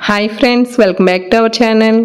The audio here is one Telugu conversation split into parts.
Hi friends, welcome back to our channel.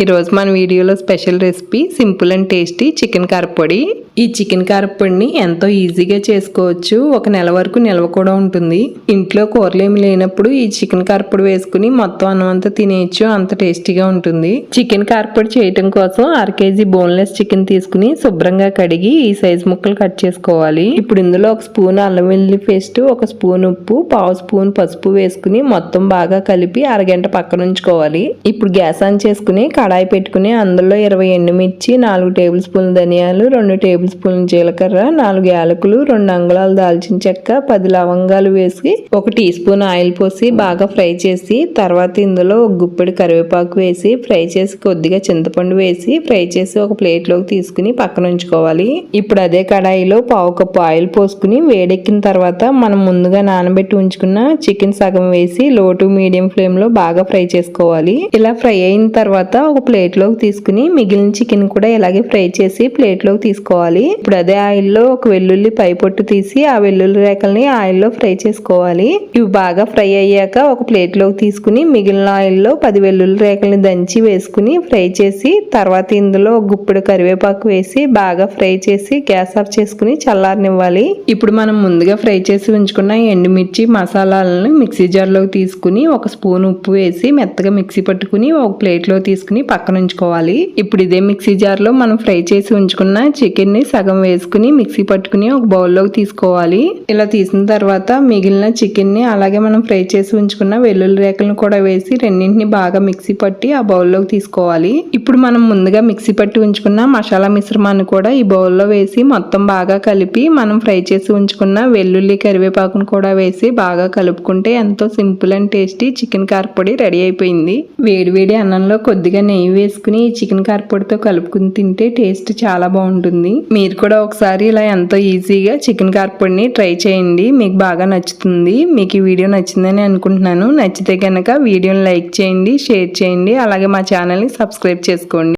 ఈరోజు మన వీడియోలో special recipe simple and tasty chicken కారపొడి. ఈ చికెన్ కారపొడిని ఎంతో ఈజీగా చేసుకోవచ్చు. ఒక నెల వరకు నిల్వ కూడా ఉంటుంది. ఇంట్లో కూరలు ఏమి లేనప్పుడు ఈ చికెన్ కారపొడి వేసుకుని మొత్తం అన్నం అంతా తినేయచ్చు, అంత టేస్టీగా ఉంటుంది. చికెన్ కారపొడి చేయటం కోసం 1/2 kg బోన్లెస్ చికెన్ తీసుకుని శుభ్రంగా కడిగి ఈ సైజ్ ముక్కలు కట్ చేసుకోవాలి. ఇప్పుడు ఇందులో 1 స్పూన్ అల్లం వెల్లుల్లి పేస్ట్, 1 స్పూన్ ఉప్పు, 1/2 స్పూన్ పసుపు వేసుకుని మొత్తం బాగా కలిపి అరగంట పక్కన ఉంచుకోవాలి. ఇప్పుడు గ్యాస్ ఆన్ చేసుకుని కడాయి పెట్టుకుని అందులో 20 ఎండుమిర్చి, 4 టేబుల్ స్పూన్ల ధనియాలు, 2 టేబుల్ స్పూన్ల జీలకర్ర, 4 యాలకులు, 2 అంగుళాల దాల్చిన చెక్క, 10 లవంగాలు వేసి 1 టీ స్పూన్ ఆయిల్ పోసి బాగా ఫ్రై చేసి తర్వాత ఇందులో 1 గుప్పెడు కరివేపాకు వేసి ఫ్రై చేసి కొద్దిగా చింతపండు వేసి ఫ్రై చేసి ఒక ప్లేట్లోకి తీసుకుని పక్కన ఉంచుకోవాలి. ఇప్పుడు అదే కడాయిలో 1/2 కప్పు ఆయిల్ పోసుకుని వేడెక్కిన తర్వాత మనం ముందుగా నానబెట్టి ఉంచుకున్న చికెన్ సగం వేసి లో టు మీడియం ఫ్లేమ్ లో బాగా ఫ్రై చేసుకోవాలి. ఇలా ఫ్రై అయిన తర్వాత ఒక ప్లేట్లోకి తీసుకుని మిగిలిన చికెన్ కూడా ఇలాగే ఫ్రై చేసి ప్లేట్లోకి తీసుకోవాలి. ఇప్పుడు అదే ఆయిల్లో 1 వెల్లుల్లి పై పొట్టు తీసి ఆ వెల్లుల్లి రేకల్ని ఆయిల్లో ఫ్రై చేసుకోవాలి. ఇవి బాగా ఫ్రై అయ్యాక ఒక ప్లేట్లోకి తీసుకుని మిగిలిన ఆయిల్లో 10 వెల్లుల్లి రేకల్ని దంచి వేసుకుని ఫ్రై చేసి తర్వాత ఇందులో 1 గుప్పెడు కరివేపాకు వేసి బాగా ఫ్రై చేసి గ్యాస్ ఆఫ్ చేసుకుని చల్లారనివ్వాలి. ఇప్పుడు మనం ముందుగా ఫ్రై చేసి ఉంచుకున్న ఎండుమిర్చి మసాలాలను మిక్సీ జార్లోకి తీసుకుని 1 స్పూన్ ఉప్పు వేసి మెత్తగా మిక్సీ పట్టుకుని ఒక ప్లేట్లో తీసుకుని పక్కన ఉంచుకోవాలి. ఇప్పుడు ఇదే మిక్సీ జార్ లో మనం ఫ్రై చేసి ఉంచుకున్న చికెన్ ని సగం వేసుకుని మిక్సీ పట్టుకుని ఒక బౌల్లోకి తీసుకోవాలి. ఇలా తీసిన తర్వాత మిగిలిన చికెన్ ని అలాగే మనం ఫ్రై చేసి ఉంచుకున్న వెల్లుల్లి రేకలను కూడా వేసి రెండింటిని బాగా మిక్సీ పట్టి ఆ బౌల్లోకి తీసుకోవాలి. ఇప్పుడు మనం ముందుగా మిక్సీ పట్టి ఉంచుకున్న మసాలా మిశ్రమాన్ని కూడా ఈ బౌల్లో వేసి మొత్తం బాగా కలిపి మనం ఫ్రై చేసి ఉంచుకున్న వెల్లుల్లి కరివేపాకును కూడా వేసి బాగా కలుపుకుంటే ఎంతో సింపుల్ అండ్ టేస్టీ చికెన్ కారపొడి రెడీ అయిపోయింది. వేడివేడి అన్నంలో కొద్దిగా నెయ్యి వేసుకుని ఈ చికెన్ కారపొడితో కలుపుకుని తింటే టేస్ట్ చాలా బాగుంటుంది. మీరు కూడా ఒకసారి ఇలా ఎంతో ఈజీగా చికెన్ కారపొడిని ట్రై చేయండి. మీకు బాగా నచ్చుతుంది. మీకు ఈ వీడియో నచ్చిందని అనుకుంటున్నాను. నచ్చితే కనుక వీడియోని లైక్ చేయండి, షేర్ చేయండి, అలాగే మా ఛానల్ని సబ్స్క్రైబ్ చేసుకోండి.